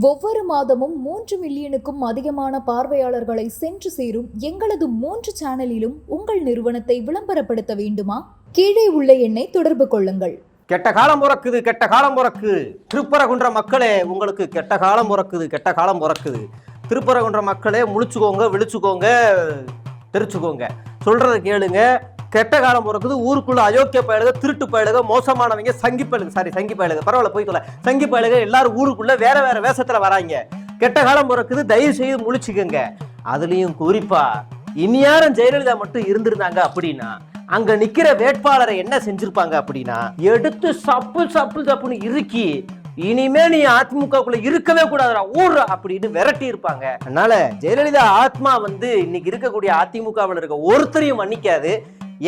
ஒவ்வொரு மாதமும் 3 மில்லியனுக்கும் அதிகமான பார்வையாளர்களை சென்று சேரும் எங்களது 3 சேனலிலும் உங்கள் நிறுவனத்தை விளம்பரப்படுத்த வேண்டுமா? கீழே உள்ள எண்ணை தொடர்பு கொள்ளுங்கள். கெட்ட காலம் பிறக்குது, கெட்ட காலம் பிறக்குது. திருப்பரங்குன்ற மக்களே, உங்களுக்கு கெட்ட காலம் பிறக்குது, கெட்ட காலம் பிறக்குது. திருப்பரங்குன்ற மக்களே, முழிச்சுக்கோங்க, விழிச்சுக்கோங்க, தெரிச்சுக்கோங்க. சொல்றதை கேளுங்க. கெட்ட காலம் பிறக்குது. ஊருக்குள்ள அயோக்கிய பயலுக, திருட்டு பயலுக, மோசமானவங்க, சங்கி பயலுக, பரவாயில்ல போய்க்கல, சங்கி பயலுக எல்லாரும் ஊருக்குள்ள வேற வேற வேஷத்துல வராங்க. கெட்ட காலம் பிறக்குது. தயவு செய்து முழிச்சுக்கோங்க. அதுலயும் குறிப்பா இனியாரும் ஜெயலலிதா மட்டும் இருந்திருந்தாங்க அப்படின்னா அங்க நிக்கிற வேட்பாளரை என்ன செஞ்சிருப்பாங்க அப்படின்னா, எடுத்து சப்புன்னு இறுக்கி, இனிமே நீ அதிமுகக்குள்ள இருக்கவே கூடாதுடா, ஊர்றா அப்படின்னு விரட்டி இருப்பாங்க. அதனால ஜெயலலிதா ஆத்மா இன்னைக்கு இருக்கக்கூடிய அதிமுகவில் இருக்க ஒருத்தரையும் மன்னிக்காது.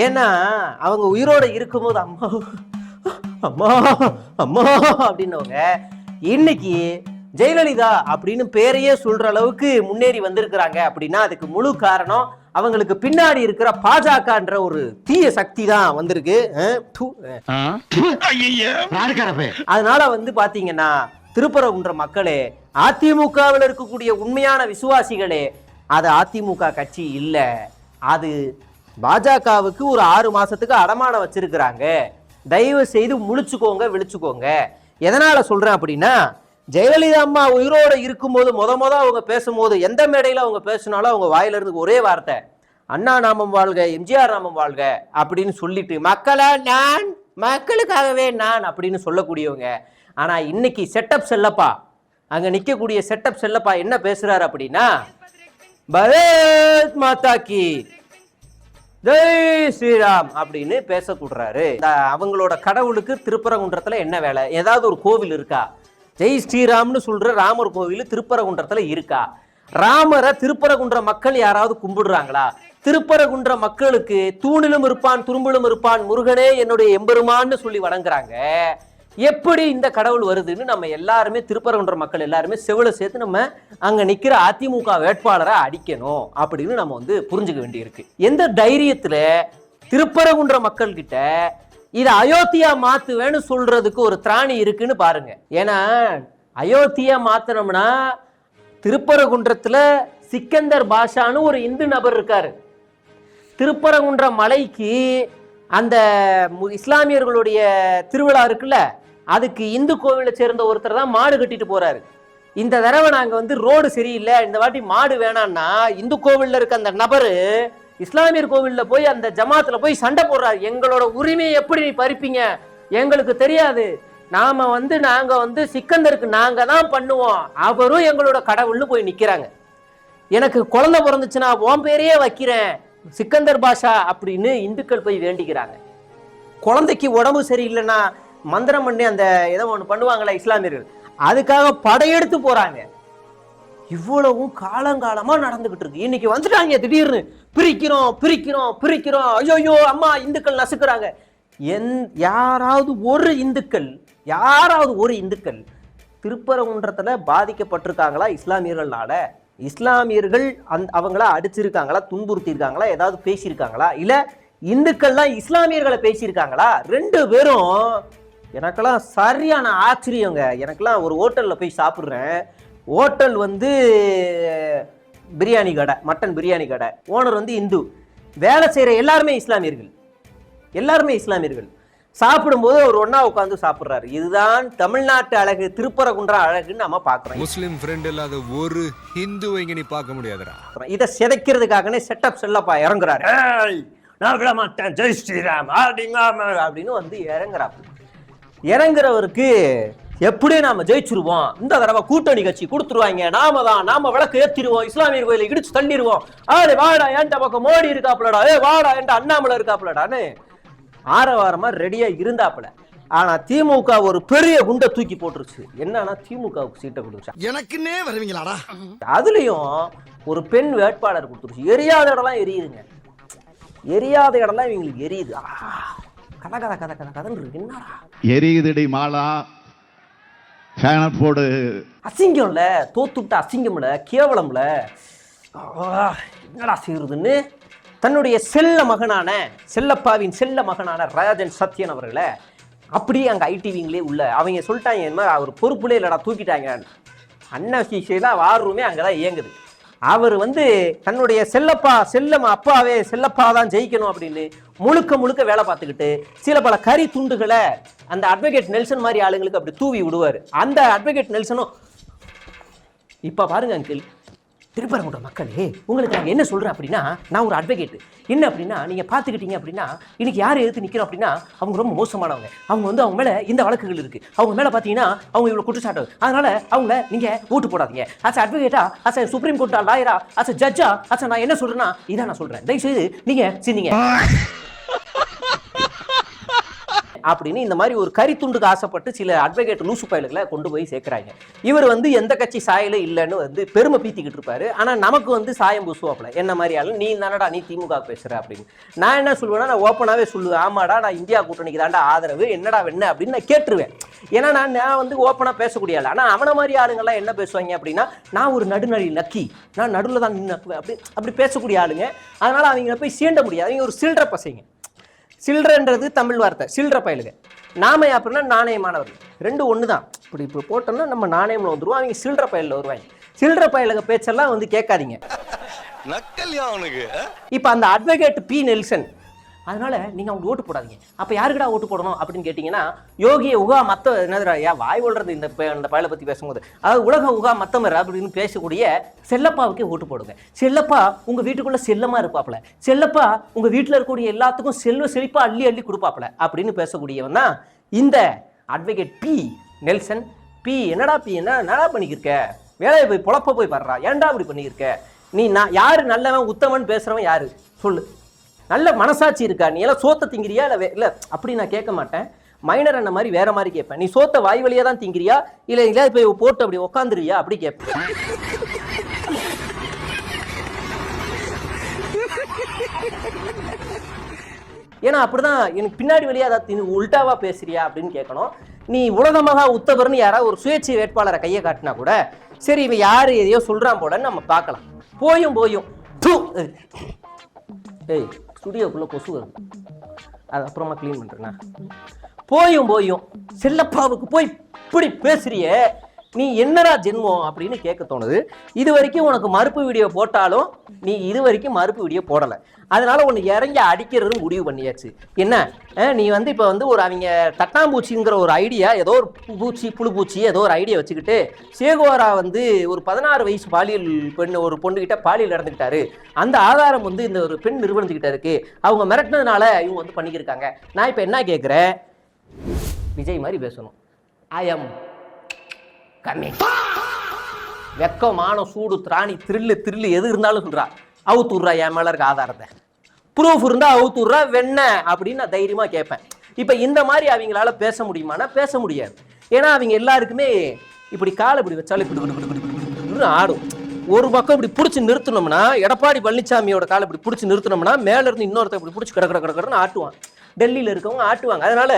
ஏன்னா அவங்க உயிரோட இருக்கும்போது அம்மா அம்மா அம்மா அப்படின்னவங்க இன்னைக்கு ஜெயலலிதா அப்படின்னு பேரையே சொல்ற அளவுக்கு முன்னேறி வந்திருக்கிறாங்க அப்படின்னா அதுக்கு முழு காரணம் அவங்களுக்கு பின்னாடி இருக்கிற பாஜகன்ற ஒரு தீய சக்தி தான் வந்திருக்கு. அதனால பாத்தீங்கன்னா திருப்பரங்குன்ற மக்களே, அதிமுகவில் இருக்கக்கூடிய உண்மையான விசுவாசிகளே, அது அதிமுக கட்சி இல்ல, அது பாஜகவுக்கு ஒரு 6 மாசத்துக்கு அடமானம் வச்சிருக்கிறாங்க. தயவு செய்து முழிச்சுக்கோங்க, விழிச்சுக்கோங்க. எதனால சொல்றேன் அப்படின்னா, ஜெயலலிதா அம்மா உயிரோட இருக்கும்போது முத அவங்க பேசும்போது எந்த மேடையில அவங்க பேசினாலும் அவங்க வாயில இருந்து ஒரே வார்த்தை, அண்ணா நாமம் வாழ்க, எம்ஜிஆர் நாமம் வாழ்க அப்படின்னு சொல்லிட்டு மக்களா நான், மக்களுக்காகவே நான் அப்படின்னு சொல்லக்கூடியவங்க. ஆனா இன்னைக்கு செட்டப் செல்லப்பா, அங்க நிக்கக்கூடிய செட்டப் செல்லப்பா என்ன பேசுறாரு அப்படின்னா, பாரத் மாதா கி ஜெய் ஸ்ரீராம் அப்படின்னு பேசக்கூடாரு. அவங்களோட கடவுளுக்கு திருப்பரங்குன்றத்துல என்ன வேலை? ஏதாவது ஒரு கோவில் இருக்கா? ஜெய் ஸ்ரீராம்னு சொல்ற ராமர் கோவில் திருப்பரங்குன்றத்துல இருக்கா? ராமரை திருப்பரங்குன்ற மக்கள் யாராவது கும்பிடுறாங்களா? திருப்பரங்குன்ற மக்களுக்கு தூணிலும் இருப்பான், துரும்பிலும் இருப்பான், முருகனே என்னுடைய எம்பெருமான்னு சொல்லி வணங்குறாங்க. எப்படி இந்த கடவுள் வருதுன்னு நம்ம எல்லாருமே, திருப்பரங்குன்ற மக்கள் எல்லாருமே செவில சேர்த்து நம்ம அங்க நிக்கிற அதிமுக வேட்பாளரை அடிக்கணும் அப்படின்னு நம்ம புரிஞ்சுக்க வேண்டியிருக்கு. எந்த தைரியத்துல திருப்பரங்குன்ற மக்கள் கிட்ட இதை அயோத்தியா மாத்துவேன்னு சொல்றதுக்கு ஒரு திராணி இருக்குன்னு பாருங்க. ஏன்னா அயோத்தியா மாத்தனோம்னா திருப்பரங்குன்றத்துல சிக்கந்தர் பாஷான்னு ஒரு இந்து நபர் இருக்காரு. திருப்பரங்குன்ற மலைக்கு அந்த இஸ்லாமியர்களுடைய திருவிழா இருக்குல்ல, அதுக்கு இந்து கோவிலை சேர்ந்த ஒருத்தர் தான் மாடு கட்டிட்டு போறாரு. இந்த தடவை நாங்க ரோடு சரியில்லை, இந்த வாட்டி மாடு வேணான்னா இந்து கோவில்ல இருக்க அந்த நபரு இஸ்லாமியர் கோவில்ல போய் அந்த ஜமாத்துல போய் சண்டை போடுறாரு. எங்களோட உரிமையை எப்படி நீ பறிப்பீங்க? எங்களுக்கு தெரியாது. நாம நாங்க சிக்கந்தருக்கு நாங்க தான் பண்ணுவோம், அவரும் எங்களோட கடவுள்னு போய் நிக்கிறாங்க. எனக்கு குழந்தை பிறந்துச்சுன்னா உன் பேரையே வைக்கிறேன் சிக்கந்தர் பாஷா அப்படின்னு இந்துக்கள் போய் வேண்டிக்கிறாங்க. குழந்தைக்கு உடம்பு சரியில்லைன்னா மந்திரம் பண்ணி அந்த ஏதோ ஒன்று பண்ணுவாங்களா இஸ்லாமியர்கள், அதுக்காக படையெடுத்து போறாங்க. இவ்வளவும் காலங்காலமா நடந்துகிட்டு இருக்கு. இன்னைக்கு வந்துட்டாங்க திடீர்னு, பிரிக்கிறோம் பிரிக்கிறோம் பிரிக்கிறோம், ஐயோ அம்மா இந்துக்கள் நசுக்கிறாங்க. யாராவது ஒரு இந்துக்கள் திருப்பரங்குன்றத்துல பாதிக்கப்பட்டிருக்காங்களா இஸ்லாமியர்களால? இஸ்லாமியர்கள் அவங்கள அடிச்சிருக்காங்களா, துன்புறுத்திருக்காங்களா, ஏதாவது பேசியிருக்காங்களா, இல்ல இந்துக்கள்லாம் இஸ்லாமியர்களை பேசியிருக்காங்களா? 2 பேரும் எனக்கெல்லாம் சரியான ஆச்சரியங்க. எனக்கெல்லாம் ஒரு ஹோட்டல்ல போய் சாப்பிட்றேன். ஹோட்டல் பிரியாணி கடை, மட்டன் பிரியாணி கடை. ஓனர் இந்து, வேலை செய்யற எல்லாருமே இஸ்லாமியர்கள். சாப்பிடும்போது அவர் ஒன்னா உட்காந்து சாப்பிடுறாரு. இதுதான் தமிழ்நாட்டு அழகு, திருப்பரங்குன்ற அழகுன்னு நம்ம பாக்குறோம். முஸ்லிம் ஃப்ரெண்ட் இல்லாத ஒரு ஹிந்துவை இங்க நீ பார்க்க முடியாதுடா. இதை சிதைக்கிறதுக்காகவே செட்டப் செல்லப்பா இறங்குறாரு. நான் விட மாட்டேன், ஜெய் ஸ்ரீராம் அப்படின்னு இறங்குறவருக்கு எப்படியே நாம ஜெயிச்சிருவோம், இந்த தடவை கூட்டணி கட்சி கொடுத்துருவாங்க, நாம விளக்கு ஏத்திடுவோம், இஸ்லாமியர் கோயிலை இடிச்சு தள்ளிடுவோம், வாடா என்கிட்ட பக்கம் மோடி இருக்காப்புலடா, வாடா என்கிட்ட அண்ணாமலை இருக்காப்புலடான்னு ஆரவாரமா ரெடியா இருந்தாப்புல. ஆனா திமுக ஒரு பெரிய குண்டை தூக்கி போட்டுருச்சு. என்னன்னா திமுகவுக்கு சீட்டை கொடுத்துருச்சு. எனக்குன்னே வருவீங்களாடா? அதுலயும் ஒரு பெண் வேட்பாளர் கொடுத்துருச்சு. எரியாத இடம்லாம் எரியுதுங்க, எரியாத இடம்லாம் இவங்களுக்கு எரியுது. கதை என்னடா எரியுதுடி மாலா, போடு. அசிங்கம்ல, தோத்துட்ட அசிங்கம்ல, கேவலம்ல, என்னடா செய்யறதுன்னு தன்னுடைய செல்லப்பாவின் செல்ல மகனான ராஜன் சத்யன் அவர்களை அப்படியே அங்கே ஐடிவிங்களே உள்ள அவங்க சொல்லிட்டாங்க, என்ன மாதிரி அவர் பொறுப்புலே இல்லடா தூக்கிட்டாங்க. அன்அஃபிஷியலாக வார் ரூமே அங்கே தான் இயங்குது. அவர் வந்து தன்னுடைய அப்பாவே செல்லப்பா தான் ஜெயிக்கணும் அப்படின்னு முழுக்க வேலை பார்த்துக்கிட்டு சில பல கறி துண்டுகளை அந்த அட்வொகேட் நெல்சன் மாதிரி ஆளுங்களுக்கு அப்படி தூவி விடுவார். அந்த அட்வொகேட் நெல்சனும் இப்போ பாருங்க அங்கிள், திருப்பரங்குன்ற மக்களே, உங்களுக்கு நாங்கள் என்ன சொல்கிறேன் அப்படின்னா, நான் ஒரு அட்வொகேட். என்ன அப்படின்னா, நீங்கள் பார்த்துக்கிட்டீங்க அப்படின்னா இன்னைக்கு யார் எதிர்த்து நிற்கிறோம் அப்படின்னா அவங்க ரொம்ப மோசமானவங்க. அவங்க வந்து அவங்க மேலே இந்த வழக்குகள் இருக்குது. அவங்க மேலே பார்த்தீங்கன்னா அவங்க இவ்வளோ குற்றச்சாட்டு. அதனால் அவங்கள நீங்கள் ஓட்டு போடாதீங்க. அஸ் அட்வொகேட்டா, அஸ் சுப்ரீம் கோர்ட்டா லாயரா, அஸ் ஜட்ஜா, அஸ் நான் என்ன சொல்கிறேன்னா இதான் நான் சொல்கிறேன். தயவுசெய்து நீங்கள் சிந்திங்க அப்படின்னு இந்த மாதிரி ஒரு கரித்துண்டுக்கு ஆசைப்பட்டு சில அட்வொகேட் லூசு பயல்களை கொண்டு போய் சேர்க்கிறாங்க. இவர் வந்து எந்த கட்சி சாயலும் இல்லைன்னு வந்து பெருமை பீத்திக்கிட்டு இருப்பாரு. ஆனால் நமக்கு வந்து சாயம் பூசுவாப்புல, என்ன மாதிரி ஆளும் நீ தானடா நீ திமுக பேசுற அப்படின்னு. நான் என்ன சொல்லுவேன்னா, நான் ஓப்பனாகவே சொல்லுவேன், ஆமாடா நான் இந்தியா கூட்டணிக்கு தாண்டா ஆதரவு, என்னடா வெண்ண அப்படின்னு நான் கேட்டுருவேன். ஏன்னா நான் வந்து ஓப்பனாக பேசக்கூடிய ஆள். ஆனால் அவனை மாதிரி ஆளுங்கள்லாம் என்ன பேசுவாங்க அப்படின்னா, நான் ஒரு நடுநறி நக்கி, நான் நடுவில் தான் நின்று அப்படி பேசக்கூடிய ஆளுங்க. அதனால அவங்க போய் சீண்ட முடியாது. அவங்க ஒரு சில்லற பசங்க. சில்றன்றது தமிழ் வார்த்தை, சில்லற பயலுங்க. நாம அப்படின்னா நாணயமானவர்கள், ரெண்டு ஒன்று தான். இப்படி போட்டோம்னா நம்ம நாணயம்ல வந்துருவோம், அவங்க சில்லற பயலில் வருவாங்க. சில்லற பயலுங்க பேச்செல்லாம் வந்து கேட்காதீங்க. இப்போ அந்த அட்வொகேட் பி நெல்சன், அதனால நீங்க அவங்க ஓட்டு போடாதீங்க. அப்ப யாருக்குடா ஓட்டு போடணும் அப்படின்னு கேட்டீங்கன்னா, யோகிய உகா மத்த என்னதுடா வாய் ஓடுறது இந்த பயலை பத்தி பேசும்போது, அதாவது உலக உகா மத்தமர் அப்படின்னு பேசக்கூடிய செல்லப்பாவுக்கே ஓட்டு போடுங்க. செல்லப்பா உங்க வீட்டுக்குள்ள செல்லமா இருப்பாப்ல, செல்லப்பா உங்க வீட்டுல இருக்கக்கூடிய எல்லாத்துக்கும் செழிப்பா அள்ளி கொடுப்பாப்ல அப்படின்னு பேசக்கூடியவன் தான் இந்த அட்வொகேட் பி நெல்சன். பி என்னடா என்னடா பண்ணிக்கிருக்க, வேலையை போய் பொழப்ப போய் பாடுறா, ஏன்டா அப்படி பண்ணியிருக்க நீ? நான் யாரு நல்லவன் உத்தமன் பேசுறவன் யாரு சொல்லு? நல்ல மனசாட்சி இருக்கா? நீ எல்லாம் சோத்த திங்கிறியா இல்லை அப்படி நான் கேட்க மாட்டேன். மைனர் அண்ணன் மாதிரி வேற மாதிரி கேட்பேன். நீ சோத்த வாய் வழியா தான் திங்கிறியா இல்லை போய் போட்டு அப்படி உட்காந்துருவியா அப்படி கேட்பேன். ஏன்னா அப்படிதான் எனக்கு பின்னாடி வழியா அதாவது உல்டாவா பேசுறியா அப்படின்னு கேட்கணும். நீ உலகமாக உத்தவர்னு யாராவது ஒரு சுயேட்சை வேட்பாளரை கையை காட்டினா கூட சரி, இவன் யாரு எதையோ சொல்றான் போலன்னு நம்ம பார்க்கலாம். போயும் ஏய் ஸ்டுடியோக்குள்ள கொசு வரும், அது அப்புறமா கிளீன் பண்றேன்னா. போயும் செல்லப்பாவுக்கு போய் இப்படி பேசுறிய, நீ என்னடா ஜென்மம் அப்படின்னு கேட்க தோணுது. இது வரைக்கும் உனக்கு மறுப்பு வீடியோ போட்டாலும் நீ இது வரைக்கும் மறுப்பு வீடியோ போடலை. அதனால உன்னை இறங்கி அடிக்கிறது முடிவு பண்ணியாச்சு. என்ன நீ வந்து இப்போ வந்து ஒரு அவங்க தட்டாம்பூச்சிங்கிற ஒரு ஐடியா, ஏதோ ஒரு புழுப்பூச்சி ஏதோ ஒரு ஐடியா வச்சுக்கிட்டு சேகோரா வந்து ஒரு 16 வயசு பாலியல் பெண் ஒரு பொண்ணுகிட்ட பாலியல் நடந்துக்கிட்டாரு, அந்த ஆதாரம் வந்து இந்த ஒரு பெண் நிறுவனத்துக்கிட்ட இருக்கு, அவங்க மிரட்டினதுனால இவங்க வந்து பண்ணிக்கிருக்காங்க. நான் இப்போ என்ன கேட்குறேன், விஜய் மாதிரி பேசணும். I am coming. வெக்கமான சூடு திராணி திரில்லு எது இருந்தாலும் சொல்றா, அவுத்துடுறா என் மேல இருக்க ஆதாரத்தை, ப்ரூஃப் இருந்தா அவுத்துடுறா வெண்ண அப்படின்னு நான் தைரியமா கேட்பேன். இப்ப இந்த மாதிரி அவங்களால பேச முடியுமானா பேச முடியாது. ஏன்னா அவங்க எல்லாருக்குமே இப்படி காலை இப்படி வச்சாலும் இப்படி ஆடும். ஒரு பக்கம் இப்படி பிடிச்சி நிறுத்தினோம்னா, எடப்பாடி பழனிசாமியோட காலை இப்படி பிடிச்சி நிறுத்தினோம்னா மேல இருந்து இன்னொருத்த இப்படி பிடிச்சி கடன்னு ஆட்டுவான். டெல்லியில இருக்கவங்க ஆட்டுவாங்க. அதனால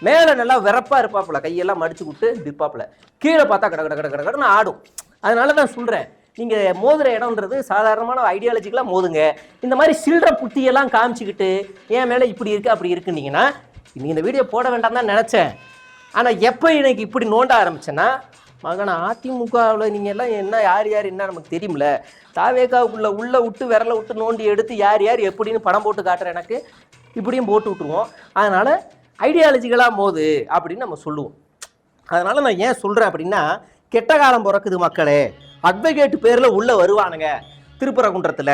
மேல நல்லா வெறப்பா இருப்பாப்புல, கையெல்லாம் மடிச்சு விட்டு இருப்பாப்புல, கீழே பார்த்தா கடன்னு ஆடும். அதனால தான் சொல்றேன், நீங்க மோதுற இடம்ன்றது சாதாரணமான ஐடியாலஜிக்கெல்லாம் மோதுங்க. இந்த மாதிரி சில்லற புத்தியெல்லாம் காமிச்சுக்கிட்டு என் மேல இப்படி இருக்கு அப்படி இருக்குன்னீங்கன்னா, நீங்க இந்த வீடியோ போட வேண்டாம் தான் நினைச்சேன். ஆனா எப்போ எனக்கு இப்படி நோண்ட ஆரம்பிச்சேன்னா, மகனா அதிமுகவில் நீங்க எல்லாம் என்ன யார் என்ன நமக்கு தெரியும்ல, தாவேகாவுக்குள்ள உள்ள விட்டு விரல விட்டு நோண்டி எடுத்து யார் எப்படின்னு படம் போட்டு காட்டுற எனக்கு இப்படியும் போட்டு விட்டுருவோம். அதனால ஐடியாலஜிக்கலாக போது அப்படின்னு நம்ம சொல்லுவோம். அதனால நான் ஏன் சொல்றேன் அப்படின்னா, கெட்ட காலம் பிறக்குது மக்களே. அட்வொகேட் பேர்ல உள்ள வருவானுங்க திருப்பரங்குன்றத்துல,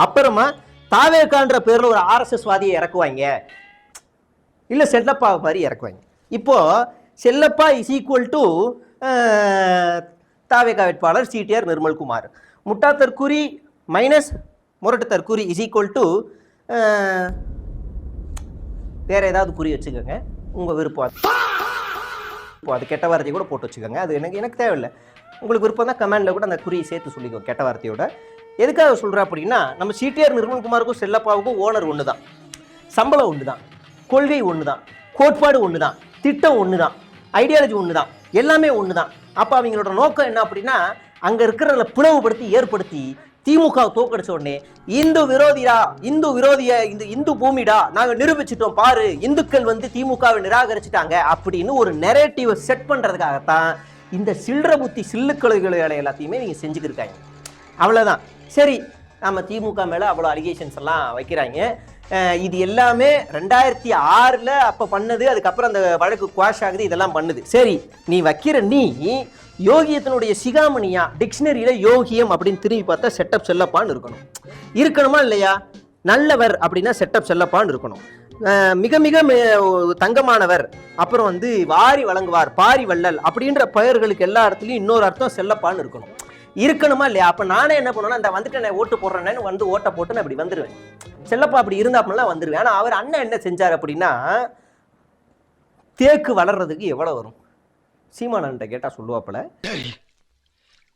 அப்புறமா தாவேகான்ற பேர்ல ஒரு RSS வாதியை இறக்குவாங்க, இல்ல செல்லப்பா மாதிரி இறக்குவாங்க. இப்போ செல்லப்பா இஸ் ஈக்குவல் டு தாவேகா வேட்பாளர் CTR நிர்மல்குமார், முட்டா தற்கூரி மைனஸ் முரட்டு தற்கூரி இஸ் ஈக்குவல் டு வேற ஏதாவது குறி வச்சுக்கோங்க, உங்க விருப்பம். இப்போ அது கெட்ட வார்த்தையை கூட போட்டு வச்சுக்கோங்க, அது எனக்கு தேவையில்லை. உங்களுக்கு விருப்பம் தான் கமெண்ட்ல கூட அந்த குறியை சேர்த்து சொல்லிக்கோ கெட்ட வார்த்தையோட. எதுக்காக சொல்கிறேன் அப்படின்னா, நம்ம CTR நிர்மல்குமாருக்கும் செல்லப்பாவுக்கும் ஓனர் ஒன்று தான், சம்பளம் ஒன்று தான், கொள்கை ஒன்று தான், கோட்பாடு ஒன்று தான், திட்டம் ஒன்று தான், ஐடியாலஜி ஒன்று தான், எல்லாமே ஒன்று தான். அப்போ அவங்களோட நோக்கம் என்ன அப்படின்னா, அங்கே இருக்கிறத பிளவுபடுத்தி ஏற்படுத்தி திமுக தோக்கடிச்ச உடனே இந்து விரோதிய இந்த இந்து பூமிடா நாங்கள் நிரூபிச்சிட்டோம் பாரு, இந்துக்கள் வந்து திமுகவை நிராகரிச்சுட்டாங்க அப்படின்னு ஒரு நெரேட்டிவ் செட் பண்றதுக்காகத்தான் இந்த சில்லற புத்தி சில்லுக்கொலைகளை எல்லாத்தையுமே நீங்கள் செஞ்சுக்கிருக்காங்க. அவ்வளோதான். சரி, நம்ம திமுக மேலே அவ்வளோ அலிகேஷன்ஸ் எல்லாம் வைக்கிறாங்க. இது எல்லாமே 2006 அப்போ பண்ணது. அதுக்கப்புறம் அந்த வழக்கு குவாஷ் ஆகுது, இதெல்லாம் பண்ணுது. சரி, நீ வைக்கிற நீ யோகியத்தினுடைய சிகாமணியா? டிக்ஷனரியில் யோகியம் அப்படின்னு திரும்பி பார்த்தா செட்டப் செல்லப்பான்னு இருக்கணுமா இல்லையா? நல்லவர் அப்படின்னா செட்டப் செல்லப்பான்னு இருக்கணும். மிக மிக தங்கமானவர், அப்புறம் வந்து வாரி வழங்குவார், பாரி வள்ளல் அப்படின்ற பெயர்களுக்கு எல்லா இடத்துலையும் இன்னொரு அர்த்தம் செல்லப்பான்னு இருக்கணுமா இல்லையா? அப்போ நானே என்ன பண்ணுவேன்னா, அந்த வந்துட்டு நான் ஓட்டு போடுறேன்னு வந்து ஓட்டை போட்டு நான் அப்படி வந்துடுவேன். செல்லப்பா அப்படி இருந்தாப்பெல்லாம் வந்துடுவேன். ஆனால் அவர் அண்ணன் என்ன செஞ்சார் அப்படின்னா, தேக்கு வளர்றதுக்கு எவ்வளோ வரும் சீமானன்ட்ட கேட்டால் சொல்லுவாப்பில்.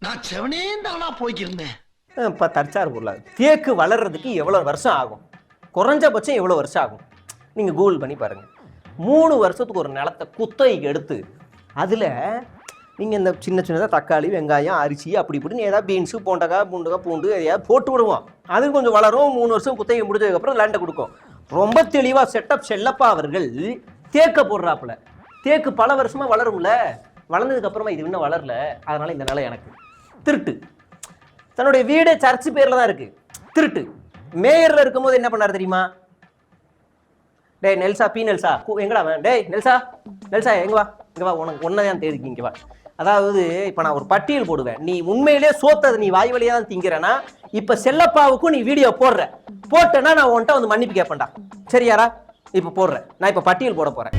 நான் செவனேந்தானா போய்க்கிருந்தேன். இப்போ தற்சார் பொருளாது. தேக்கு வளர்றதுக்கு எவ்வளோ வருஷம் ஆகும்? குறைஞ்சபட்சம் எவ்வளோ வருஷம் ஆகும்? நீங்கள் கூகுள் பண்ணி பாருங்கள். 3 வருஷத்துக்கு ஒரு நிலத்தை குத்தகைக்கு எடுத்து அதில் நீங்கள் இந்த சின்ன சின்னதாக தக்காளி, வெங்காயம், அரிசி அப்படி இப்படின்னு ஏதாவது பீன்ஸு, பூண்டுக்காய், பூண்டு எதையாவது போட்டு விடுவோம். அது கொஞ்சம் வளரும். 3 வருஷம் குத்தகை முடிஞ்சதுக்கப்புறம் லேண்டை கொடுக்கும். ரொம்ப தெளிவாக செட்டப் செல்லப்பா அவர்கள் தேக்க போடுறாப்புல. தேக்கு பல வருஷமாக வளரும்ல, வளர்ந்ததுக்கப்புறமா இது இன்னும் வளரல, அதனால் இந்த நிலை எனக்கு திருட்டு. தன்னுடைய வீடு சர்ச்சு பேரில் தான் இருக்குது, திருட்டு. மேயரில் இருக்கும்போது என்ன பண்ணார் தெரியுமா? டேய் நெல்சா, பி நெல்சா, எங்கடா அவன்? டேய் நெல்சா எங்க வா உனக்கு ஒன்னதான் தேதிக்கு இங்கே வா. அதாவது இப்போ நான் ஒரு பட்டியல் போடுவேன். நீ உண்மையிலே சோத்தது நீ வாய் வழியாக தான் திங்கிறேன்னா, இப்போ செல்லப்பாவுக்கும் நீ வீடியோ போட்டேன்னா நான் உன்கிட்ட வந்து மன்னிப்பு கேட்பேன்டா. சரியாரா? இப்போ போடுறேன். நான் இப்போ பட்டியல் போட போகிறேன்.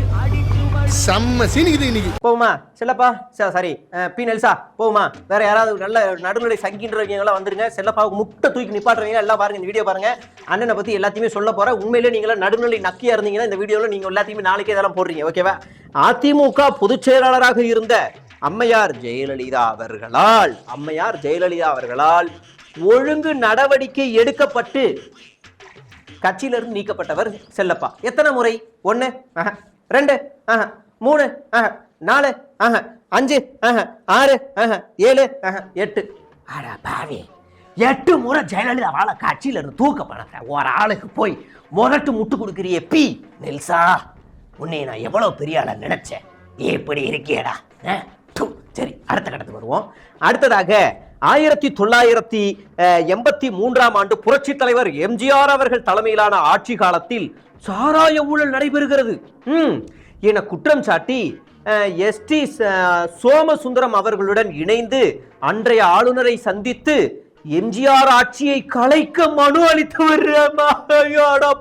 செம்ம சீனிக்குது இன்னைக்கு. போகுமா செல்லப்பா? சரி, பி நெல்சா போகுமா? வேற யாராவது நல்ல நடுநிலை சங்கின்றவங்களாம் வந்துருங்க. செல்லப்பாவுக்கு முட்டை தூக்கி நிப்பாட்டுறீங்க எல்லாம் பாருங்க. இந்த வீடியோ பாருங்க. அண்ணனை பத்தி எல்லாத்தையுமே சொல்ல போறேன். உண்மையிலே நீங்களா நடுநிலை நக்கியா இருந்தீங்கன்னா இந்த வீடியோல நீங்க எல்லாத்தையுமே நாளைக்கே இதெல்லாம் போடுறீங்க. ஓகேவா? அதிமுக பொதுச் செயலாளராக இருந்த அம்மையார் ஜெயலலிதா அவர்களால் ஒழுங்கு நடவடிக்கை எடுக்கப்பட்டு கட்சியிலிருந்து நீக்கப்பட்டவர் செல்லப்பா. எத்தனை முறை? 1, 2, 3, 4, 5, 6, 7, 8. அட பாவி, 8 முறை ஜெயலலிதாவால கட்சியில இருந்து தூக்கப்பட்ட ஒரு ஆளுக்கு போய் முரட்டு முட்டு கொடுக்குறியே பி நெல்சா, உன்னை நான் எவ்வளவு பெரிய ஆள நினைச்சேன். எப்படி இருக்கியடா? சரி, அடுத்த கட்டத்துக்கு வருவோம். அடுத்ததாக 1983 ஆண்டு புரட்சி தலைவர் எம்ஜிஆர் அவர்கள் தலைமையிலான ஆட்சி காலத்தில் சாராய ஊழல் நடைபெறுகிறது என குற்றம் சாட்டி எஸ்டி சோமசுந்தரம் அவர்களுடன் இணைந்து அன்றைய ஆளுநரை சந்தித்து எம்ஜிஆர் ஆட்சியை கலைக்க மனு அளித்தவர்.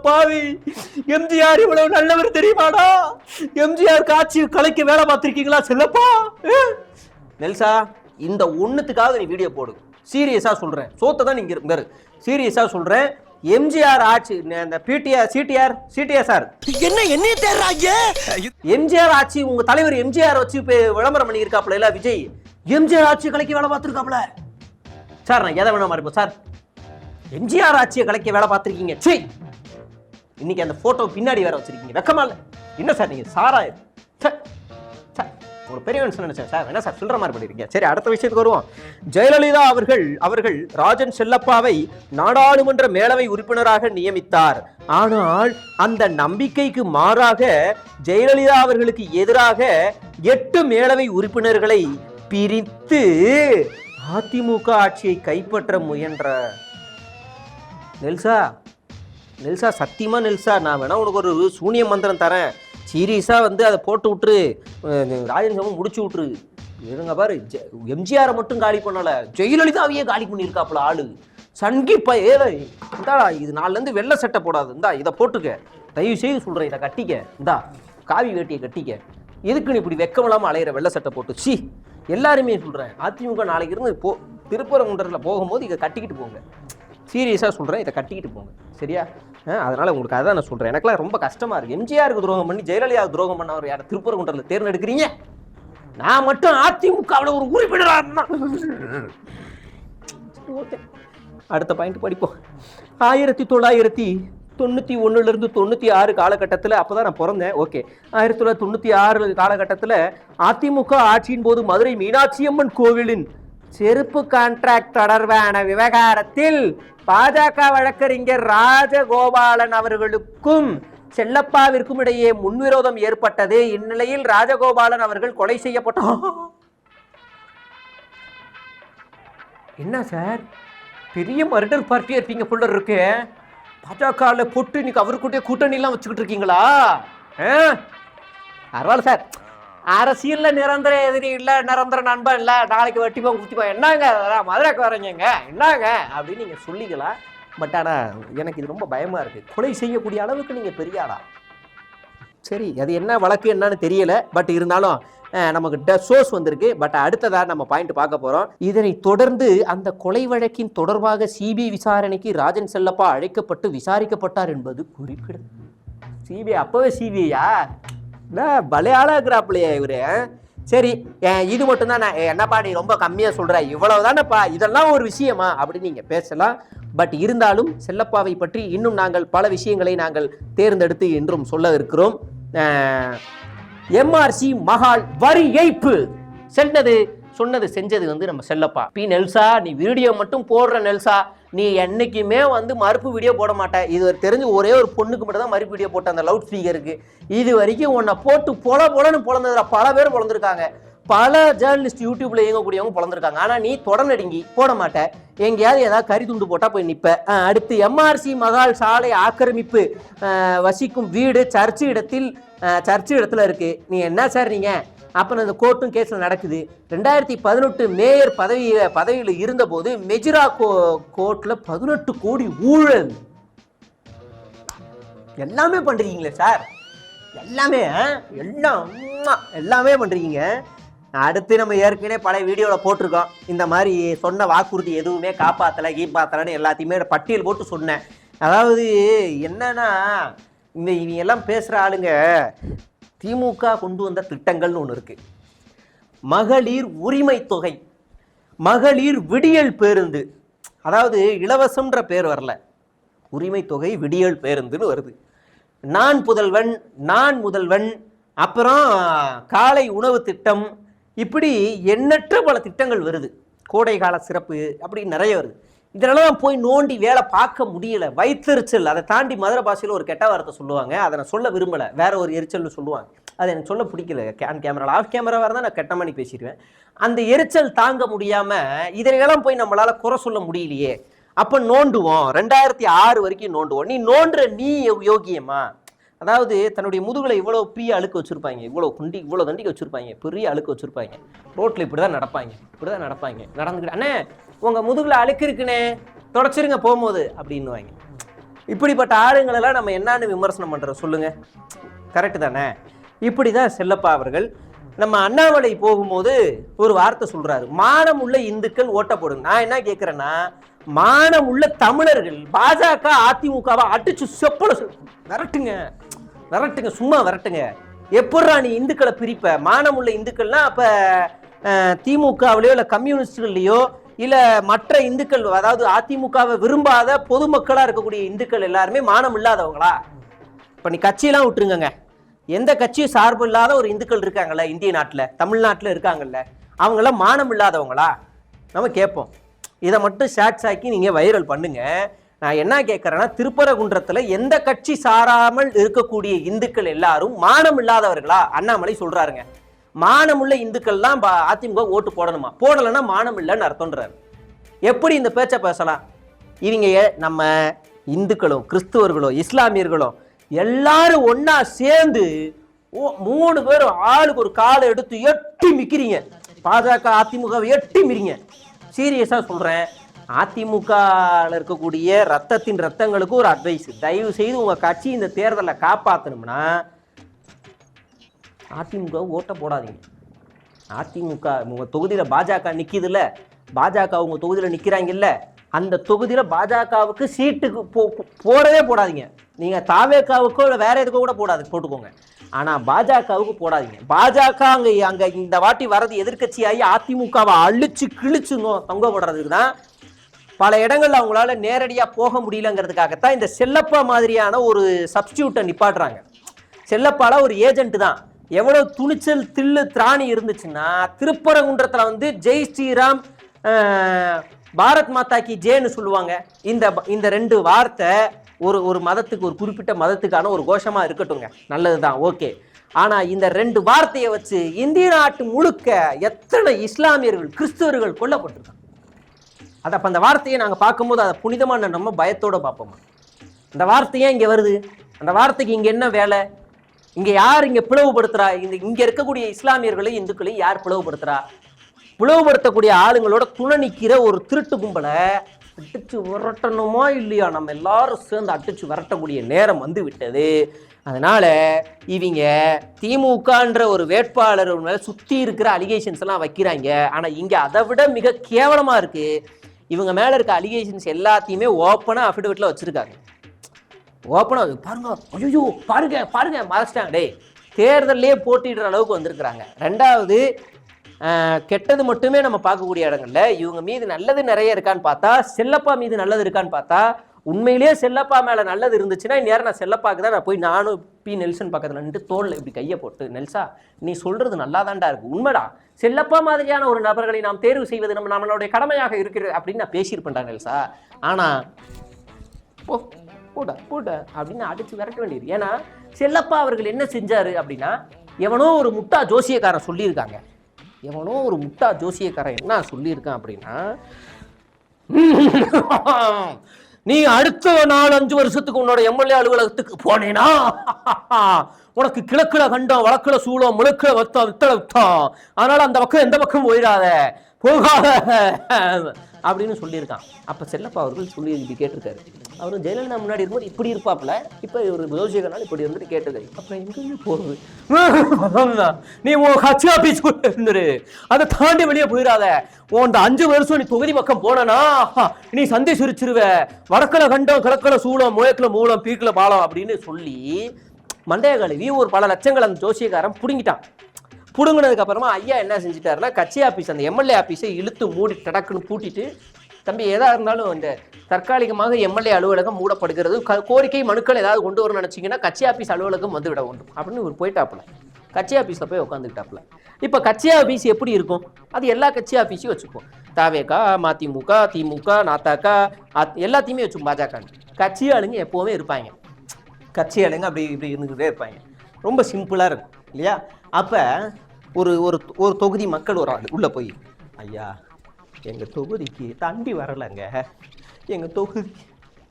பாவி, எம்ஜிஆர் இவ்வளவு நல்லவர் தெரியுமாடா? எம்ஜிஆர் ஆட்சியை கலைக்க வேலை பார்த்திருக்கீங்களா செல்லப்பா? நெல்சா, இந்த ஒண்ணுத்துக்காக நீ வீடியோ போடு. சீரியஸா சொல்றேன். சோத்தை தான் நீங்க இருக்காரு. சீரியஸா சொல்றேன். எம்ஜிஆர் ஆட்சி, அந்த சிடிஆர் சார் என்ன தேடுறாங்க? எம்ஜிஆர் ஆட்சி, உங்க தலைவர் எம்ஜிஆர் வச்சு விளம்பரம் பண்ணி இருக்காப்ல இல்ல விஜய். எம்ஜிஆர் ஆட்சி கலைக்க வேலை பார்த்திருக்காப்ல சார். நான் எதை வேணாமா இருப்போம் சார். எம்ஜிஆர் ஆட்சியை கலைக்க வேலை பார்த்திருக்கீங்க. சரி, இன்னைக்கு அந்த போட்டோ பின்னாடி வேற வச்சிருக்கீங்க. வெக்கமா இல்ல? என்ன சார் நீங்க சாராய ஒரு பெரிய மனுஷன் நினைச்சேன் சார். என்ன சார் சொல்ற மாதிரி பண்ணிருக்கீங்க? சரி, அடுத்த விஷயத்துக்கு வருவோம். ஜெயலலிதா அவர்கள் ராஜன் செல்லப்பாவை நாடாளுமன்ற மேலவை உறுப்பினராக நியமித்தார். ஆனால் அந்த நம்பிக்கைக்கு மாறாக ஜெயலலிதா அவர்களுக்கு எதிராக 8 மேலவை உறுப்பினர்களை பிரித்து அதிமுக ஆட்சியை கைப்பற்ற முயன்ற நெல்சா சத்தியமா நெல்சா, நான் வேணா உனக்கு ஒரு சூனிய மந்திரம் தரேன். சீரியஸா வந்து அதை போட்டு விட்டுரு, ராஜன் சமம் முடிச்சு விட்டுரு. இருங்க பாரு, எம்ஜிஆரை மட்டும் காலி பண்ணல, ஜெயலலிதாவையே காலி பண்ணியிருக்காப்புல ஆளு. சங்கிப்பா இந்தாடா, இது நாளிலேருந்து வெள்ளை சட்டை போடாது, இந்தா இதை போட்டுக்க, தயவு செய்து சொல்கிறேன், இதை கட்டிக்க, இந்தா காவி வேட்டியை கட்டிக்க. எதுக்கு நீ இப்படி வெக்கமில்லாமல் அலையிற வெள்ளை சட்டை போட்டு? சி, எல்லாருமே சொல்கிறேன். அதிமுக நாளைக்கு இருந்து திருப்பரங்குன்றத்தில் போகும்போது இதை கட்டிக்கிட்டு போங்க. சீரியஸாக சொல்கிறேன், இதை கட்டிக்கிட்டு போங்க. சரியா? அதனால் உங்களுக்கு அதான் நான் சொல்கிறேன். எனக்குலாம் ரொம்ப கஷ்டமாக இருக்குது. எம்ஜிஆருக்கு துரோகம் பண்ணி ஜெயலலிதா துரோகம் பண்ண அவர் யாரை திருப்பரங்குன்றத்தில் தேர்ந்தெடுக்கிறீங்க? நான் மட்டும் அதிமுகவில் ஒரு உறுப்பினராக இருந்தான். ஓகே, அடுத்த பாயிண்ட் படிப்போம். 1991 96 காலகட்டத்தில், அப்போ தான் நான் பிறந்தேன். ஓகே, 1996 காலகட்டத்தில் அதிமுக ஆட்சியின் போது மதுரை மீனாட்சி அம்மன் கோவிலின் செருப்பு கான்ட்ராக்ட் தொடர்பான விவகாரத்தில் பாஜக வழக்கறிஞர் ராஜகோபாலன் அவர்களுக்கும் செல்லப்பாவிற்கும் இடையே முன்விரோதம் ஏற்பட்டது. இந்நிலையில் ராஜகோபாலன் அவர்கள் கொலை செய்யப்பட்டார். என்ன சார் பெரிய மர்டர் பார்ட்டியா இருப்பீங்க போல இருக்கு. பாஜகவில் போட்டு இன்னைக்கு அவருக்கிட்டே கூட்டணிலாம் வச்சுக்கிட்டு இருக்கீங்களா? பரவாயில்ல சார், அரசியல்ல நிரந்தர எதிரி இல்ல, நிரந்தர நண்பன் இல்ல, நாளைக்கு வெட்டிப்போம் குத்திப்போம், என்னங்க மதுரைக்கு வரீங்க என்னங்க அப்படின்னு நீங்க சொல்லிக்கலாம். பட் ஆனா எனக்கு இது ரொம்ப பயமா இருக்கு. கொலை செய்யக்கூடிய அளவுக்கு நீங்க பெரிய ஆளா? சரி, அது என்ன வழக்கு என்னன்னு தெரியல. பட் இருந்தாலும் நமக்கு சோர்ஸ் வந்திருக்கு. பட் அடுத்ததாக நம்ம பாயிண்ட் பார்க்க போகிறோம். இதனை தொடர்ந்து அந்த கொலை வழக்கின் தொடர்பாக சிபிஐ விசாரணைக்கு ராஜன் செல்லப்பா அழைக்கப்பட்டு விசாரிக்கப்பட்டார் என்பது குறிப்பிடு. சிபிஐ அப்போவே சிபிஐயா? பலையாளா இருக்கிறாப்பிள்ளையா இவரு? சரி, இது மட்டும்தான் நான் என்னப்பா நீ ரொம்ப கம்மியாக சொல்கிற, இவ்வளவு தானேப்பா, இதெல்லாம் ஒரு விஷயமா அப்படின்னு நீங்கள் பேசலாம். பட் இருந்தாலும் செல்லப்பாவை பற்றி இன்னும் நாங்கள் பல விஷயங்களை நாங்கள் தேர்ந்தெடுத்து என்றும் சொல்ல இருக்கிறோம். எம்ஆர்சி மஹால் வரி ஏய்ப்பு சொன்னது செஞ்சது நம்ம செல்லப்பா. பி நெல்சா, நீ வீடியோ மட்டும் போடுற நெல்சா, நீ என்னைக்குமே மறுப்பு வீடியோ போட மாட்டேன். இது தெரிஞ்சு ஒரே ஒரு பொண்ணுக்கு மட்டும் தான் மறுப்பு வீடியோ போட்ட, அந்த லவுட் ஸ்பீக்கருக்கு. இது வரைக்கும் உன்னை போட்டு பொலன்னு பொழந்ததுல பல பேர் பொழந்திருக்காங்க. பல ஜேர்னலிஸ்ட் யூடியூப்ல இயங்கக்கூடியவங்க பொழந்திருக்காங்க. ஆனா நீ தொடர்நடுங்கி போட மாட்டேன். எங்கேயாவது ஏதாவது கறி துண்டு போட்டா போய் நிப்ப. அடுத்து எம்ஆர்சி மகால் சாலை ஆக்கிரமிப்பு, வசிக்கும் வீடு சர்ச்சு இடத்துல இருக்கு. நீ என்ன சார் நீங்க? அப்புறம் இந்த கோர்ட்டும் கேஸ்ல நடக்குது. 2018 மேயர் பதவியில் இருந்த போது மெஜிரா கோர்ட்ல 18 கோடி ஊழல். எல்லாமே பண்றீங்களே சார், எல்லாமே பண்றீங்க. அடுத்து நம்ம ஏற்கனவே பல வீடியோவில் போட்டிருக்கோம். இந்த மாதிரி சொன்ன வாக்குறுதி எதுவுமே கீப்பாத்தலைன்னு எல்லாத்தையுமே பட்டியல் போட்டு சொன்னேன். அதாவது என்னன்னா, இவங்க எல்லாம் பேசுகிற ஆளுங்க திமுக கொண்டு வந்த திட்டங்கள்னு ஒன்று இருக்கு. மகளிர் உரிமை தொகை, மகளிர் விடியல் பேருந்து. அதாவது இலவசம்ன்ற பேர் வரல, உரிமை தொகை விடியல் பேருந்துன்னு வருது. நான் முதல்வன், அப்புறம் காலை உணவு திட்டம், இப்படி எண்ணற்ற பல திட்டங்கள் வருது. கோடை கால சிறப்பு, அப்படி நிறைய வருது. இதெல்லாம் போய் நோண்டி வேலை பார்க்க முடியல, வயிற்றுச்சல். அதை தாண்டி மதுரை பாஷையில் ஒரு கெட்ட வார்த்தை சொல்லுவாங்க, அதை நான் சொல்ல விரும்பலை, வேற ஒரு எரிச்சல்னு சொல்லுவாங்க. அது எனக்கு சொல்ல பிடிக்கல. கேமரா ஆஃப் கேமரா வேறு தான் நான் கெட்ட மாதிரி பேசிடுவேன். அந்த எரிச்சல் தாங்க முடியாமல் இதனையெல்லாம் போய் நம்மளால் குறை சொல்ல முடியலையே. அப்போ நோண்டுவோம், 2006 வரைக்கும் நோண்டுவோம். நீ நோண்டுற நீ யோகியமா? அதாவது தன்னுடைய முதுகுல இவ்வளோ பெரிய அழுக்கு வச்சுருப்பாங்க, இவ்வளோ தண்டிக்கு வச்சுருப்பாங்க, பெரிய அழுக்கு வச்சுருப்பாங்க. ரோட்டில் இப்படி தான் நடப்பாங்க. நடந்துக்கிட்டு, அண்ணே உங்கள் முதுகில் அழுக்கு இருக்குண்ணே, தொடச்சிருங்க போகும்போது அப்படின்னுவாங்க. இப்படிப்பட்ட ஆளுங்களெல்லாம் நம்ம என்னன்னு விமர்சனம் பண்ணுறோம் சொல்லுங்கள்? கரெக்டு தானே? இப்படி தான் செல்லப்பா அவர்கள் நம்ம அண்ணாமலை போகும்போது ஒரு வார்த்தை சொல்கிறாரு, மானம் உள்ள இந்துக்கள் ஓட்ட போடுங்க. நான் என்ன கேட்குறேன்னா, மானம் உள்ள தமிழர்கள் பாஜக அதிமுகவை அடிச்சு செப்பல விரட்டுங்க, சும்மா விரட்டுங்க. எப்படா நீ இந்துக்களை பிரிப்ப? மானம் உள்ள இந்துக்கள்னா அப்போ திமுகவிலையோ இல்லை கம்யூனிஸ்டுகள்லையோ இல்லை மற்ற இந்துக்கள், அதாவது அதிமுகவை விரும்பாத பொதுமக்களாக இருக்கக்கூடிய இந்துக்கள் எல்லாருமே மானம் இல்லாதவங்களா? இப்போ நீ கட்சியெல்லாம் விட்டுருங்க, எந்த கட்சியும் சார்பு இல்லாத ஒரு இந்துக்கள் இருக்காங்கல்ல இந்திய நாட்டில், தமிழ்நாட்டில் இருக்காங்கல்ல, அவங்களாம் மானம் இல்லாதவங்களா? நம்ம கேட்போம். இதை மட்டும் ஷார்ட்ஸ் ஆக்கி நீங்கள் வைரல் பண்ணுங்க. நான் என்ன கேட்குறேன்னா, திருப்பரங்குன்றத்தில் எந்த கட்சி சாராமல் இருக்கக்கூடிய இந்துக்கள் எல்லாரும் மானம் இல்லாதவர்களா? அண்ணாமலை சொல்கிறாருங்க, மானமுள்ள இந்துக்கள்லாம் அதிமுக ஓட்டு போடணுமா? போடலைன்னா மானம் இல்லைன்னு அர்த்தம்ன்றாரு. எப்படி இந்த பேச்சை பேசலாம்? இவங்க நம்ம இந்துக்களும் கிறிஸ்துவர்களும் இஸ்லாமியர்களும் எல்லாரும் ஒன்னா சேர்ந்து 3 பேரும் ஆளுக்கு ஒரு காலை எடுத்து எட்டி மிக்கிறீங்க. பாஜக அதிமுகவை எட்டி மிரிங்க. சீரியஸா சொல்றேன். அதிமுகவில் இருக்கக்கூடிய ரத்தங்களுக்கு ஒரு அட்வைஸ், தயவு செய்து உங்க கட்சி இந்த தேர்தலை காப்பாற்றணும்னா அதிமுக ஓட்ட போடாதீங்க. அதிமுக உங்க தொகுதியில பாஜக நிக்குதுல்ல, பாஜக உங்க தொகுதியில நிக்கிறாங்கல்ல, அந்த தொகுதியில பாஜகவுக்கு சீட்டுக்கு போடவே போடாதீங்க. நீங்க தாவேக்காவுக்கோ இல்லை வேற எதுக்கோ கூட போட்டுக்கோங்க. ஆனா பாஜகவுக்கு போடாதீங்க. பாஜக அங்க இந்த வாட்டி வரது எதிர்கட்சியாகி அதிமுகவை அழிச்சு கிழிச்சு தொங்க போடுறதுக்கு தான். பல இடங்கள்ல அவங்களால நேரடியா போக முடியலங்கிறதுக்காகத்தான் இந்த செல்லப்பா மாதிரியான ஒரு சப்ஸ்டியூட்டை நிப்பாட்டுறாங்க. செல்லப்பால ஒரு ஏஜென்ட் தான். எவ்வளவு துணிச்சல் தில்லு திராணி இருந்துச்சுன்னா, திருப்பரங்குன்றத்துல ஜெய் ஸ்ரீராம் பாரத் மாதா கி ஜேன்னு சொல்லுவாங்க. இந்த 2 வார்த்தை ஒரு மதத்துக்கு, ஒரு குறிப்பிட்ட மதத்துக்கான ஒரு கோஷமா இருக்கட்டுங்க, நல்லதுதான், ஓகே. ஆனா இந்த 2 வார்த்தையை வச்சு இந்திய நாட்டு முழுக்க எத்தனை இஸ்லாமியர்கள் கிறிஸ்தவர்கள் கொல்லப்பட்டிருக்காங்க. அது அப்போ அந்த வார்த்தையை நாங்கள் பார்க்கும்போது அதை புனிதமான நம்ம பயத்தோடு பார்ப்போமா? அந்த வார்த்தையே இங்கே வருது, அந்த வார்த்தைக்கு இங்கே என்ன வேலை? இங்கே யார் இங்கே பிளவுபடுத்துறா? இங்கே இருக்கக்கூடிய இஸ்லாமியர்களையும் இந்துக்களையும் யார் பிளவுபடுத்துறா? பிளவுபடுத்தக்கூடிய ஆளுங்களோட துணை நிற்கிற ஒரு திருட்டு கும்பலை அடிச்சு விரட்டணுமா இல்லையா? நம்ம எல்லாரும் சேர்ந்து அடிச்சு விரட்டக்கூடிய நேரம் வந்து விட்டது. அதனால இவங்க திமுகன்ற ஒரு வேட்பாளர் மேல சுற்றி இருக்கிற அலிகேஷன்ஸ் எல்லாம் வைக்கிறாங்க. ஆனால் இங்கே அதை விட மிக கேவலமாக இருக்கு. இவங்க மேலே இருக்க அலிகேஷன்ஸ் எல்லாத்தையுமே ஓப்பனாக அஃபிடவிட்டில் வச்சுருக்காங்க. ஓப்பனாக பாருங்க, ஐயோ பாருங்க பாருங்க மறைச்சிட்டாங்க. டே, தேர்தலே போட்டிடுற அளவுக்கு வந்திருக்கிறாங்க. ரெண்டாவது, கெட்டது மட்டுமே நம்ம பார்க்கக்கூடிய இடங்கள்ல இவங்க மீது நல்லது நிறைய இருக்கான்னு பார்த்தா, செல்லப்பா மீது நல்லது இருக்கான்னு பார்த்தா, உண்மையிலேயே செல்லப்பா மேலே நல்லது இருந்துச்சுன்னா இந்நேரம் நான் செல்லப்பாக்கு தான் நான் போய் நானும் பி நெல்சன் பக்கத்தில் நின்று தோளில் இப்படி கையை போட்டு, நெல்சா நீ சொல்றது நல்லா தான்டா இருக்கு, உண்மைடா, செல்லப்பா மாதிரியான ஒரு நபர்களை நாம் தேர்வு செய்வது நம்மளுடைய கடமையாக இருக்கிறது அப்படின்னு நான் பேசியிருப்பேன்டா நெல்சா. ஆனால் போட போட அப்படின்னு அடிச்சு விரட்ட வேண்டியது. ஏன்னா செல்லப்பா அவர்கள் என்ன செஞ்சாரு அப்படின்னா, எவனோ ஒரு முட்டா ஜோசியக்காரன் சொல்லியிருக்காங்க. எவனோ ஒரு முட்டா ஜோசியக்காரன் என்ன சொல்லியிருக்கான் அப்படின்னா, நீ அடுத்த 4-5 வருஷத்துக்கு உன்னோட எம்எல்ஏ அலுவலகத்துக்கு போனேனா உனக்கு கிழக்குல கண்டம், வடக்குல சூளம், முழுக்குல வத்தம், வித்தல வித்தம், அதனால அந்த பக்கம் எந்த பக்கம் போயிடாத, போகாத அப்படின்னு சொல்லியிருக்கான். அப்போ செல்லப்பா அவர்கள் சொல்லி இப்படி கேட்டிருக்காரு. அவரும் ஜெயலலிதா முன்னாடி இருக்கும்போது இப்படி இருப்பாப்புல, இப்போ ஒரு ஜோசியகனால் இப்படி இருந்துட்டு கேட்டிருக்காரு. அப்புறம் எங்கேயும் போகுது, நீ உன் கட்சி ஆபீஸ் இருந்துரு, அதை தாண்டி வெளியே போயிடாத, உன் 5 வருஷம் நீ தொகுதி பக்கம் போனா நீ சந்தை சுரிச்சிருவ, வடக்கில் கண்டம், கிழக்கில் சூளம், முயக்கில் மூலம், பீக்கில் பாலம் அப்படின்னு சொல்லி மண்டைய கழுவி ஒரு பல லட்சங்கள் அந்த ஜோசியக்காரன் பிடுங்கிட்டான். பிடுங்கினதுக்கு அப்புறமா ஐயா என்ன செஞ்சுட்டாருன்னா, கட்சி ஆஃபீஸ் அந்த எம்எல்ஏ ஆஃபீஸை இழுத்து மூடி டடக்குன்னு பூட்டிட்டு, தம்பி எதா இருந்தாலும் இந்த தற்காலிகமாக எம்எல்ஏ அலுவலகம் மூடப்படுகிறது, கோரிக்கை மனுக்கள் ஏதாவது கொண்டு வரணும்னு நினச்சிங்கன்னா கட்சி ஆஃபீஸ் அலுவலகம் வந்து விட வேண்டும் அப்படின்னு இவர் போயிட்டாப்புல. கட்சி ஆஃபீஸில் போய் உட்காந்துக்கிட்டாப்புல. இப்போ கட்சி ஆஃபீஸ் எப்படி இருக்கும்? அது எல்லா கட்சி ஆஃபீஸையும் வச்சுப்போம். தாவேகா, மதிமுக, திமுக, நாத்தாக்கா, எல்லாத்தையுமே வச்சுக்கும். பாஜக கட்சி ஆளுங்க எப்போவுமே இருப்பாங்க. கட்சி ஆளுங்க அப்படி இப்படி இருந்துக்கிட்டே இருப்பாங்க. ரொம்ப சிம்பிளாக இருக்கும் இல்லையா? அப்போ ஒரு ஒரு ஒரு தொகுதி மக்கள் ஒரு ஆள் உள்ளே போய், ஐயா எங்கள் தொகுதிக்கு தண்டி வரலைங்க, எங்கள் தொகுதி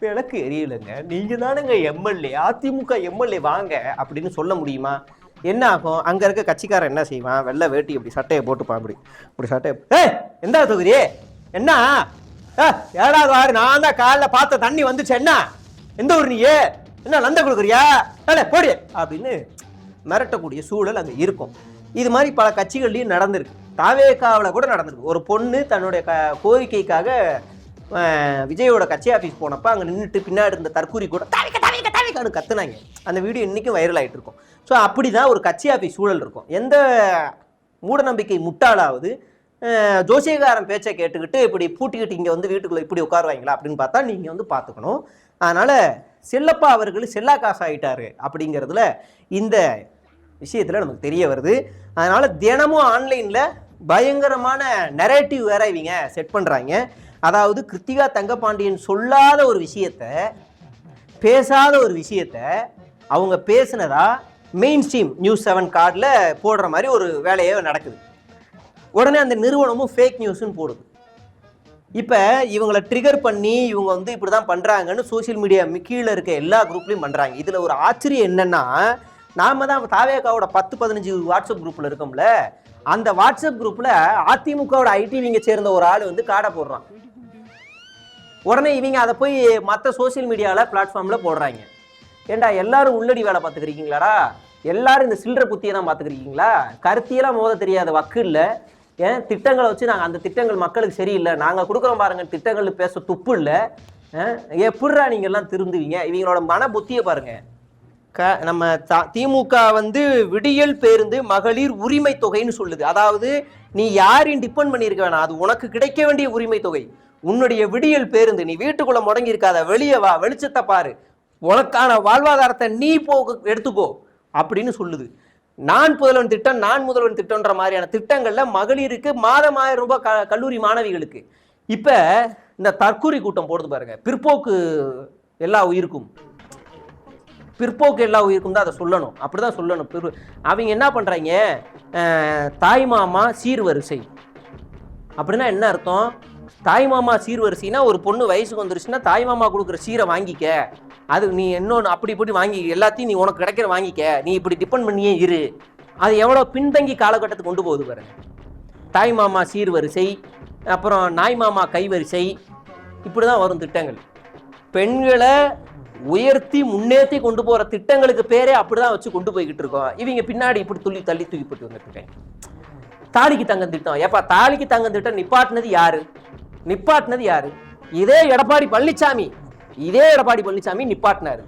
விளக்கு எரியலைங்க, நீங்கள் தானுங்க எம்எல்ஏ, அதிமுக எம்எல்ஏ வாங்க அப்படின்னு சொல்ல முடியுமா? என்ன ஆகும்? அங்கே இருக்க கட்சிக்காரன் என்ன செய்வான்? வெள்ளை வேட்டி இப்படி சட்டையை போட்டுப்பான், இப்படி சட்டையை, எந்த தொகுதி என்ன, ஏழாவது வாரம் நான் தான் காலைல பார்த்த தண்ணி வந்துச்சு, என்ன எந்த ஊர் நீயே, என்ன லந்த கொடுக்குறியா, போடி அப்படின்னு மிரட்டக்கூடிய சூழல் அங்கே இருக்கும். இது மாதிரி பல கட்சிகள்லையும் நடந்திருக்கு. தாவேகாவில் கூட நடந்திருக்கு. ஒரு பொண்ணு தன்னுடைய கோரிக்கைக்காக விஜயோட கட்சி ஆஃபீஸ் போனப்போ அங்கே நின்றுட்டு பின்னாடி இருந்த தற்கூரி கூட தாவேகான்னு கத்துனாங்க. அந்த வீடியோ இன்றைக்கும் வைரல் ஆகிட்டு இருக்கும். ஸோ அப்படி தான் ஒரு கட்சி ஆஃபீஸ் சூழல் இருக்கும். எந்த மூடநம்பிக்கை முட்டாளாவது ஜோசியகாரன் பேச்சை கேட்டுக்கிட்டு இப்படி பூட்டிக்கிட்டு இங்கே வந்து வீட்டுக்குள்ளே இப்படி உட்காருவாங்களா அப்படின்னு பார்த்தா நீங்கள் வந்து பார்த்துக்கணும். அதனால் செல்லப்பா அவர்கள் செல்லா காசு ஆகிட்டாரு அப்படிங்கிறதுல இந்த விஷயத்தில் நமக்கு தெரிய வருது. அதனால் தினமும் ஆன்லைனில் பயங்கரமான நரேட்டிவ் வேற இவங்க செட் பண்ணுறாங்க. அதாவது கிருத்திகா தங்கபாண்டியன் சொல்லாத ஒரு விஷயத்த, பேசாத ஒரு விஷயத்த அவங்க பேசினதா மெயின் ஸ்ட்ரீம் நியூஸ் 7 கார்டில் போடுற மாதிரி ஒரு வேலையே நடக்குது. உடனே அந்த நிறுவனமும் ஃபேக் நியூஸ்ன்னு போடுது. இப்போ இவங்களை ட்ரிகர் பண்ணி இவங்க வந்து இப்படி தான் பண்ணுறாங்கன்னு சோசியல் மீடியா கீழே இருக்க எல்லா குரூப்லையும் பண்ணுறாங்க. இதில் ஒரு ஆச்சரியம் என்னென்னா, நாம் தான் தாவேகாவோட 10-15 வாட்ஸ்அப் குரூப்பில் இருக்கோம்ல, அந்த வாட்ஸ்அப் குரூப்பில் அதிமுகவோட ஐடிவிங்க சேர்ந்த ஒரு ஆள் வந்து காடை போடுறான். உடனே இவங்க அதை போய் மற்ற சோசியல் மீடியாவில் பிளாட்ஃபார்மில் போடுறாங்க. ஏண்டா எல்லாரும் உள்ளடி வேலை பார்த்துக்கிறீங்களாடா, எல்லாரும் இந்த சில்லற புத்தியை தான் பார்த்துக்கிறீங்களா, கருத்தியெல்லாம் மோத தெரியாத வக்கு இல்லை, ஏன் திட்டங்களை வச்சு நாங்கள் அந்த திட்டங்கள் மக்களுக்கு சரியில்லை, நாங்கள் கொடுக்குறோம் பாருங்கள் திட்டங்கள் பேச துப்பு இல்லை, எப்படிரா நீங்கள்லாம் திருந்துவீங்க? இவங்களோட மன புத்தியை பாருங்கள். நம்ம திமுக வந்து விடியல் பேருந்து மகளிர் உரிமை தொகைன்னு சொல்லுது. அதாவது நீ யாரையும் டிபெண்ட் பண்ணியிருக்க வேணாம், அது உனக்கு கிடைக்க வேண்டிய உரிமை தொகை. உன்னுடைய விடியல் பேருந்து, நீ வீட்டுக்குள்ளே முடங்கி இருக்காத, வெளியே வா, வெளிச்சத்தை பாரு, உனக்கான வாழ்வாதாரத்தை நீ எடுத்துக்கோ அப்படின்னு சொல்லுது. நான் முதல்வன் திட்டம், நான் முதல்வன் திட்டம்ன்ற மாதிரியான திட்டங்களில் மகளிருக்கு மாதம் 1000 ரூபாய் கல்லூரி மாணவிகளுக்கு. இப்போ இந்த தற்கூரி கூட்டம் போடுது பாருங்க, பிற்போக்கு எல்லா உயிருக்கும், பிற்போக்கு எல்லா உயிருக்கும் தான் அதை சொல்லணும், அப்படிதான் சொல்லணும். அவங்க என்ன பண்ணுறாங்க, தாய் மாமா சீர்வரிசை அப்படின்னா என்ன அர்த்தம்? தாய் மாமா சீர்வரிசைனா ஒரு பொண்ணு வயசுக்கு வந்துருச்சுன்னா தாய் மாமா கொடுக்குற சீரை வாங்கிக்க, அது நீ இன்னொன்று அப்படி இப்படி வாங்கி எல்லாத்தையும் நீ உனக்கு கிடைக்கிற வாங்கிக்க, நீ இப்படி டிபெண்ட் பண்ணியே இரு. அது எவ்வளோ பின்தங்கி காலகட்டத்துக்கு கொண்டு போகுது பாருங்க. தாய் மாமா சீர்வரிசை, அப்புறம் நாய் மாமா கைவரிசை, இப்படி தான் வரும் திட்டங்கள். பெண்களை உயர்த்தி முன்னேற்றி கொண்டு போகிற திட்டங்களுக்கு பேரே அப்படி தான் வச்சு கொண்டு போய்கிட்டு இருக்கோம். இவங்க பின்னாடி இப்படி தள்ளி தூக்கி போட்டு வந்துட்டுருக்கேன். தாலிக்கு தங்கம் திட்டம், ஏப்பா தாலிக்கு தங்கம் திட்டம் நிப்பாட்டினது யாரு? இதே எடப்பாடி பழனிசாமி நிப்பாட்டினாரு.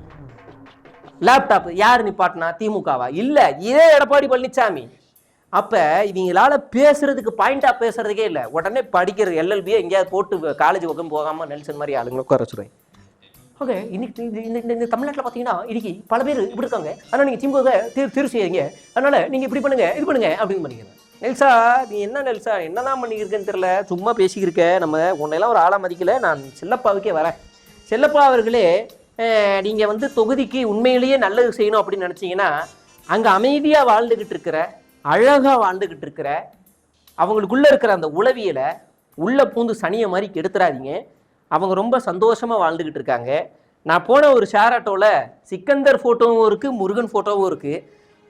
லேப்டாப் யாரு நிப்பாட்டினா? திமுகவா? இல்ல, இதே எடப்பாடி பழனிசாமி. அப்ப இவங்களால பேசுறதுக்கு பாயிண்டா பேசுறதுக்கே இல்லை. உடனே படிக்கிறது எல்எல்பியை எங்கேயாவது போட்டு காலேஜ் பக்கம் போகாம நெல்சன் மாதிரி ஆளுங்களை உட்கார வச்சுருவேன். ஓகே, இன்னைக்கு இந்த தமிழ்நாட்டில் பார்த்தீங்கன்னா இன்னைக்கு பல பேர் இப்படி இருக்காங்க, அதனால் நீங்கள் திமுக திரு செய்யுங்க, அதனால நீங்கள் இப்படி பண்ணுங்க இது பண்ணுங்க அப்படின்னு பண்ணிக்கிறேன். நெல்சா, நீ என்ன நெல்சா என்னதான் பண்ணியிருக்கேன்னு தெரியல, சும்மா பேசிக்கிருக்க. நம்ம உன்னையெல்லாம் ஒரு ஆளாக மதிக்கல. நான் செல்லப்பாவுக்கே வரேன். செல்லப்பா அவர்களே, நீங்கள் வந்து தொகுதிக்கு உண்மையிலேயே நல்லது செய்யணும் அப்படின்னு நினச்சிங்கன்னா, அங்கே அமைதியாக வாழ்ந்துக்கிட்டு இருக்கிற, அழகாக வாழ்ந்துக்கிட்டு இருக்கிற, அவங்களுக்குள்ளே இருக்கிற அந்த உளவியலை உள்ளே பூந்து சனியை மாதிரி கெடுத்துறாதீங்க. அவங்க ரொம்ப சந்தோஷமாக வாழ்ந்துக்கிட்டு இருக்காங்க. நான் போன ஒரு ஷேர் ஆட்டோவில் சிக்கந்தர் ஃபோட்டோவும் இருக்குது, முருகன் ஃபோட்டோவும் இருக்குது.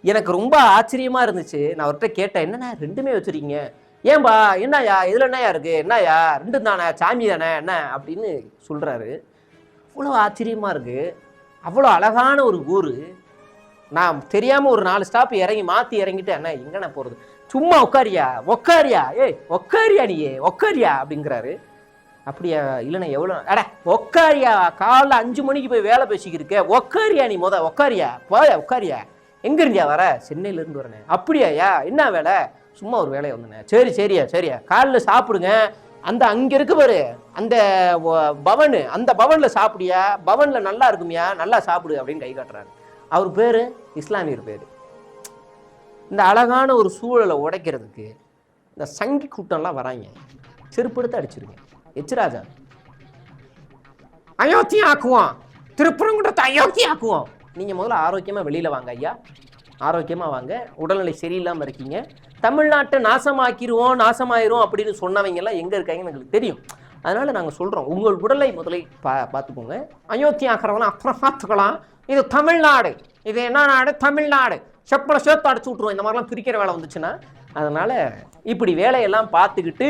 எனக்கு ரொம்ப ஆச்சரியமாக இருந்துச்சு. நான் அவர்கிட்ட கேட்டேன், என்னண்ணா ரெண்டுமே வச்சுருக்கீங்க, ஏன்பா என்னயா இதில் என்னையா இருக்குது, என்னயா ரெண்டு தானே சாமி தானே என்ன அப்படின்னு சொல்கிறாரு. அவ்வளோ ஆச்சரியமாக இருக்குது. அவ்வளோ அழகான ஒரு ஊர். நான் தெரியாமல் ஒரு 4 ஸ்டாப் மாற்றி இறங்கிட்டு, அண்ணா எங்கண்ணா போகிறது, சும்மா உக்காரியா ஏய் உக்காரியா நீயே உக்காரியா அப்படிங்கிறாரு. அப்படியா? இல்லைண்ணா எவ்வளோ? அட உக்காரியா, காலைல 5 மணிக்கு போய் வேலை பேசிக்கிருக்க, உக்காரியா நீ உக்காரியா உக்காரியா. எங்க இருந்தியா வர? சென்னையிலேருந்து வரேன். அப்படியாயா? என்ன வேலை? சும்மா ஒரு வேலையை வந்தேண்ணே. சரியா காலைல சாப்பிடுங்க, அந்த அங்கே இருக்கு பாரு அந்த பவனு, அந்த பவனில் சாப்பிடியா, பவனில் நல்லா இருக்குமியா, நல்லா சாப்பிடு அப்படின்னு கை காட்டுறாரு. அவர் பேர் இஸ்லாமியர் பேர். இந்த அழகான ஒரு சூழலை உடைக்கிறதுக்கு இந்த சங்கி கூட்டம்லாம் வராங்க. செருப்படுத்த அடிச்சிருங்க. எச்ராஜா அயோத்தி ஆக்குவோம், திருப்பரங்குன்றத்தை அயோத்தி ஆக்குவோம். நீங்கள் முதல்ல ஆரோக்கியமாக வெளியில் வாங்க ஐயா, ஆரோக்கியமாக வாங்க. உடல்நிலை சரியில்லாமல் இருக்கீங்க. தமிழ்நாட்டை நாசமாக்கிடுவோம் நாசமாயிரும் அப்படின்னு சொன்னவங்கெல்லாம் எங்கே இருக்காங்கன்னு எங்களுக்கு தெரியும். அதனால் நாங்கள் சொல்கிறோம், உங்கள் உடலை முதலை பார்த்துக்கோங்க. அயோத்தி ஆக்கிறவங்களாம் அப்புறம் பார்த்துக்கலாம். இது தமிழ்நாடு, இது என்ன நாடு? தமிழ்நாடு. செப்பலை சேர்த்து அடிச்சு விட்ருவோம் இந்த மாதிரிலாம் பிரிக்கிற வேலை வந்துச்சுன்னா. அதனால் இப்படி வேலையெல்லாம் பார்த்துக்கிட்டு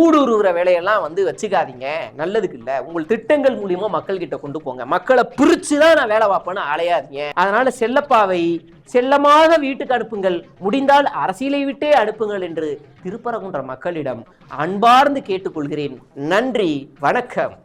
ஊடுருவுற வேலையெல்லாம் வச்சுக்காதீங்க, நல்லதுக்கு இல்லை. உங்கள் திட்டங்கள் மூலியமா மக்கள்கிட்ட கொண்டு போங்க. மக்களை பிரிச்சு தான் நான் வேலை பார்ப்பேன்னு அலையாதீங்க. அதனால செல்லப்பாவை செல்லமாக வீட்டுக்கு அனுப்புங்கள், முடிந்தால் அரசியலை விட்டே அனுப்புங்கள் என்று திருப்பரங்குன்ற மக்களிடம் அன்பார்ந்து கேட்டுக்கொள்கிறேன். நன்றி, வணக்கம்.